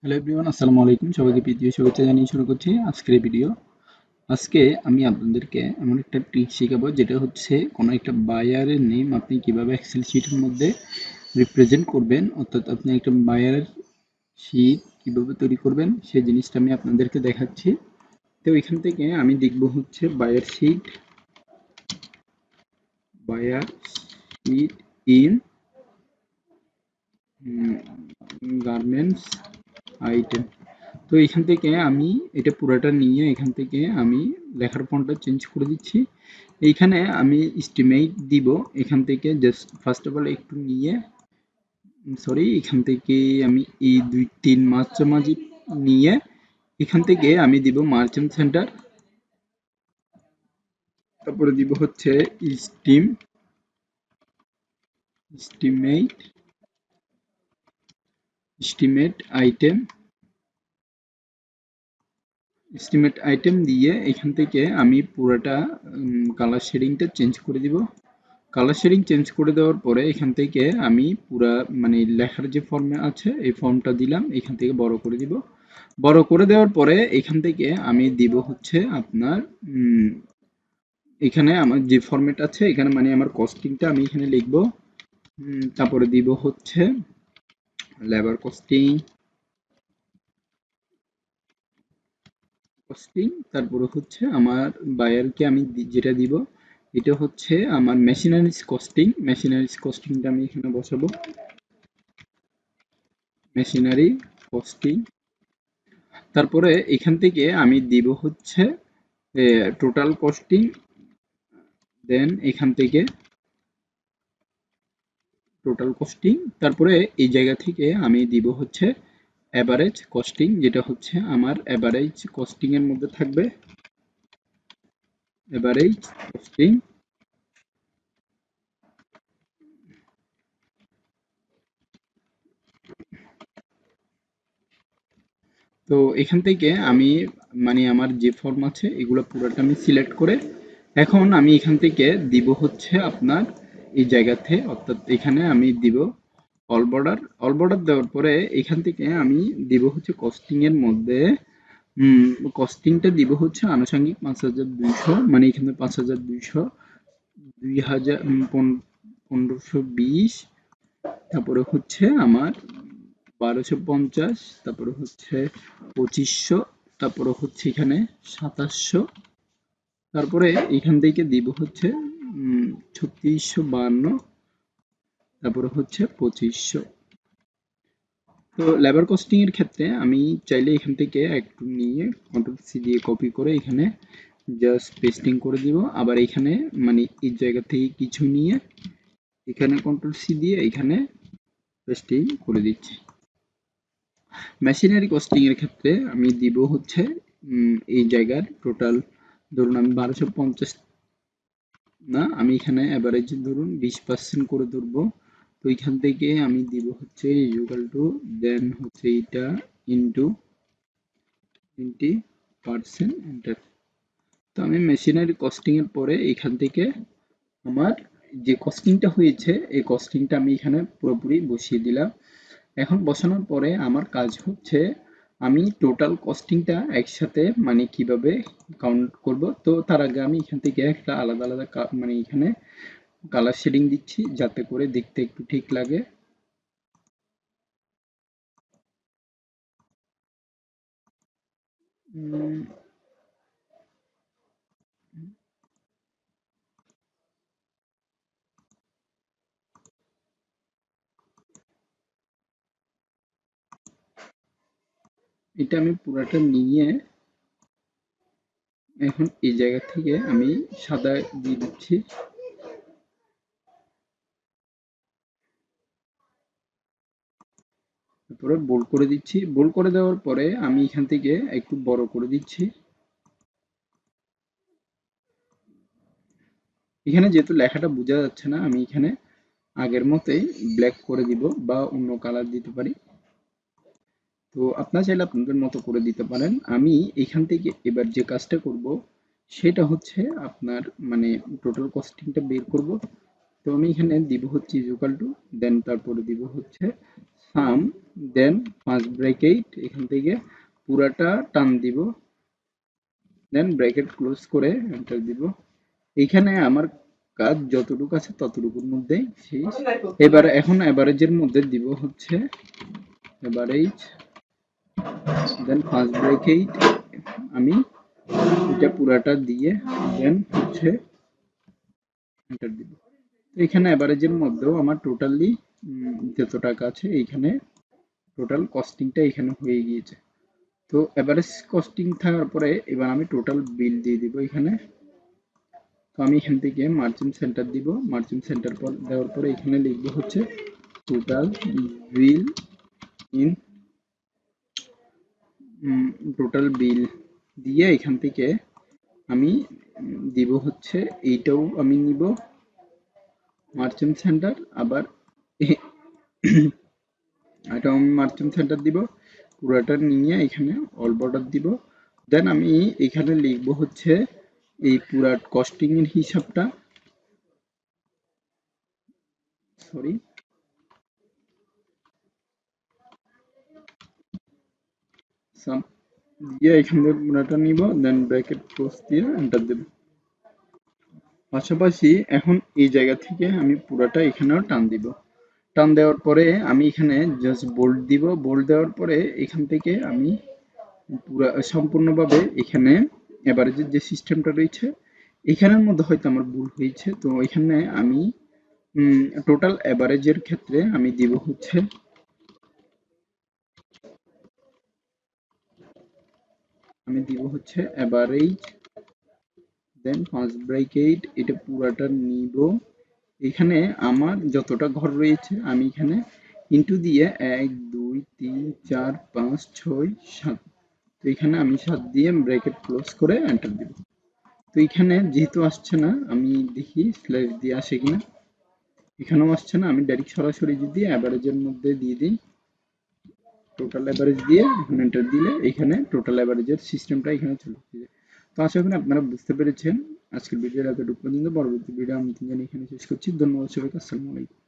Hello everyone, আসসালামু আলাইকুম। সবাইকে প্রীতি ও শুভেচ্ছা জানিয়ে শুরু করছি আজকের এই ভিডিও। আজকে আমি আপনাদেরকে এমন একটা ট্রিক শেখাবো, যেটা হচ্ছে কোনো একটা বায়ারের নেম আপনি কিভাবে এক্সেল শিটের মধ্যে রিপ্রেজেন্ট করবেন, অর্থাৎ আপনি একটা বায়ারের শিট কিভাবে তৈরি করবেন সেই জিনিসটা আমি আপনাদেরকে দেখাচ্ছি। তো এখান থেকে আমি দেখব হচ্ছে buyer sheet in garments item. তো এখান থেকে আমি এটা পুরাটা নিয়ে এখান থেকে আমি লেখার ফন্টটা চেঞ্জ করে দিচ্ছি। এইখানে আমি এস্টিমেট দিব। এখান থেকে জাস্ট ফার্স্ট অফ অল একটু নিয়ে এখান থেকে আমি এই 2-3 মাঝামাঝি নিয়ে এখান থেকে আমি দিব মার্চেন্ট সেন্টার, তারপরে দিব হচ্ছে steam estimate estimate item estimate item দিয়ে এখান থেকে আমি পুরোটা কালার শেডিংটা চেঞ্জ করে দিব। কালার শেডিং চেঞ্জ করে দেওয়ার পরে এখান থেকে আমি পুরা মানে লেখার যে ফর্মে আছে এই ফর্মটা দিলাম, এখান থেকে বড় করে দিব। বড় করে দেওয়ার পরে এখান থেকে আমি দিব হচ্ছে আপনার এখানে আমার যে ফরম্যাট আছে এখানে মানে আমার কস্টিংটা আমি এখানে লিখব। তারপরে দিব হচ্ছে লেবার কস্টিং, তারপরে হচ্ছে আমার বায়ারকে আমি যেটা দিব এটা হচ্ছে আমার মেশিনারিজ কস্টিংটা আমি এখানে বসাবো। মেশিনারি কস্টিং, তারপরে এখান থেকে আমি দিব হচ্ছে টোটাল কস্টিং, দেন এখান থেকে টোটাল কস্টিং, তারপরে এই জায়গা থেকে আমি দিব হচ্ছে অ্যাভারেজ কস্টিং, যেটা হচ্ছে আমার অ্যাভারেজ কস্টিং এর মধ্যে থাকবে অ্যাভারেজ কস্টিং। তো এখান থেকে আমি মানে আমার যে ফর্ম আছে এগুলো পুরোটা আমি সিলেক্ট করে এখন আমি এখান থেকে দিব হচ্ছে আপনার এই জায়গাতে, অর্থাৎ এখানে আমি দিব অল বর্ডার দেওয়ার পরে এখান থেকে আমি দিব হচ্ছে কস্টিং এর মধ্যে কস্টিংটা দিব হচ্ছে আনুষঙ্গিক 5200, মানে এখানে 5200, 2000, 1520, তারপরে হচ্ছে আমার 1250, তারপরে হচ্ছে 2500, তারপরে হচ্ছে এখানে 2700, তারপরে এখান থেকে দিব হচ্ছে 3652, তারপরে হচ্ছে 2500। তো লেবার কস্টিং এর ক্ষেত্রে আমি চাইলে এখান থেকে একটু নিয়ে কন্ট্রোল সি দিয়ে কপি করে এখানে জাস্ট পেস্টিং করে দিব। আবার এখানে মানে এই জায়গা থেকে কিছু নিয়ে এখানে কন্ট্রোল সি দিয়ে এখানে পেস্টিং করে দিচ্ছি। মেশিনারি কস্টিং এর ক্ষেত্রে আমি দিব হচ্ছে এই জায়গার টোটাল ধরুন আমি 1250 না, আমি এখানে এভারেজ ধরুন 20% করে ধরবো। তো এখান থেকে আমি দিব হচ্ছে ইকুয়াল টু দেন হচ্ছে এটা ইনটু 20% এন্টার। তো আমি মেশিনারি কস্টিং এর পরে এখান থেকে আমার যে কস্টিংটা হয়েছে এই কস্টিংটা আমি এখানে পুরোপুরি বসিয়ে দিলাম। এখন বসানোর পরে আমার কাজ হচ্ছে আমি টোটাল কস্টিংটা একসাথে মানে কিভাবে কাউন্ট করব। তো তার আগে আমি এখান থেকে একটা আলাদা আলাদা মানে এখানে কালার শেডিং দিচ্ছি যাতে করে দেখতে একটু ঠিক লাগে। এটা আমি পুরাটা নিয়ে এখন এই জায়গা থেকে আমি সাদা দিয়ে দিচ্ছি। তারপরে বোল্ড করে দিচ্ছি। বোল্ড করে দেওয়ার পরে আমি এখান থেকে একটু বড় করে দিচ্ছি। এখানে যেহেতু লেখাটা বোঝা যাচ্ছে না, আমি এখানে আগের মতোই ব্ল্যাক করে দিব বা অন্য কালার দিতে পারি। তো আপনারা চাইলে আপনাদের মতো করে দিতে পারেন। আমি এখান থেকে এবার যে কাজটা করব সেটা হচ্ছে আপনার মানে টোটাল কস্টিংটা বের করব। তো আমি এখানে দিব হচ্ছে ইকুয়াল টু দেন তারপরে দিব হচ্ছে সাম দেন ফার্স্ট ব্র্যাকেট এখান থেকে পুরাটা টান দিব, দেন ব্র্যাকেট ক্লোজ করে এন্টার দিব। এখানে আমার কাজ যতটুকু আছে ততটুকুর মধ্যেই শেষ। এবার এখন এভারেজের মধ্যে দিব হচ্ছে এভারেজ, দেন ফার্স্ট ব্র্যাকেট আমি এটা পুরাটা দিয়ে দেন হচ্ছে এন্টার দিব। এখানে এভারেজের মধ্যেও আমার টোটালি যত টাকা আছে এইখানে টোটাল কস্টিংটা এখানে হয়ে গিয়েছে। তো এভারেজ কস্টিং থাকার পরে এবার আমি টোটাল বিল দিয়ে দিব এখানে। তো আমি এখান থেকে মার্জিন সেন্টার দিব, মার্জিন সেন্টার পর দেওয়ার পরে এখানে লিখবো হচ্ছে total bill in total bill দিয়ে এখান থেকে আমি দিব হচ্ছে এইটাও আমি নিব মার্চেন্ট সেন্টার, আবার এটাও আমি মার্চেন্ট সেন্টার দিব, পুরোটা নিয়ে এখানে অল বর্ডার দিব। দেন আমি এখানে লিখব হচ্ছে এই পুরা কস্টিং এর হিসাবটা, সরি সাম দিয়ে এখান থেকে পুরাটা নিব, দেন ব্র্যাকেট ক্লোজ দিয়ে এন্টার দেব। পাশাপাশি এখন এই জায়গা থেকে আমি পুরাটা এখানেও টান দিব। টান দেওয়ার পরে আমি এখানে জাস্ট বোল্ড দিব, বোল্ড দেওয়ার পরে এখান থেকে আমি পুরো সম্পূর্ণভাবে এখানে এভারেজের যে সিস্টেমটা রয়েছে এখানের মধ্যে হয়তো আমার ভুল হয়েছে। তো এখানে আমি টোটাল এভারেজের ক্ষেত্রে আমি দিব হচ্ছে এভারেজ, দেন ফার্স্ট ব্র্যাকেট এটা পুরাটা নিব। এখানে আমার যতটা ঘর রয়েছে আমি এখানে ইনটু দিয়ে 1 2 3 4 5 6 7, তো এখানে আমি 7 দিয়ে ব্র্যাকেট ক্লোজ করে এন্টার দিব। তো এখানে যেহেতু আসছে না আমি দেখি স্ল্যাশ দিয়ে আসে কিনা, এখানেও আসছে না, আমি ডাইরেক্ট সরাসরি যদি অ্যাভারেজের মধ্যে দিয়ে দিই টোটাল অ্যাভারেজ দিয়ে এন্টার দিলে এখানে টোটাল অ্যাভারেজের সিস্টেমটা এখানে চলে আসবে। তো আশা করি আপনারা বুঝতে পেরেছেন। আজকের ভিডিওটা এতটুকু পর্যন্ত, পরবর্তী ভিডিও আমি তিনজন এখানে শেষ করছি। ধন্যবাদ সবাইকে, আসসালামু আলাইকুম।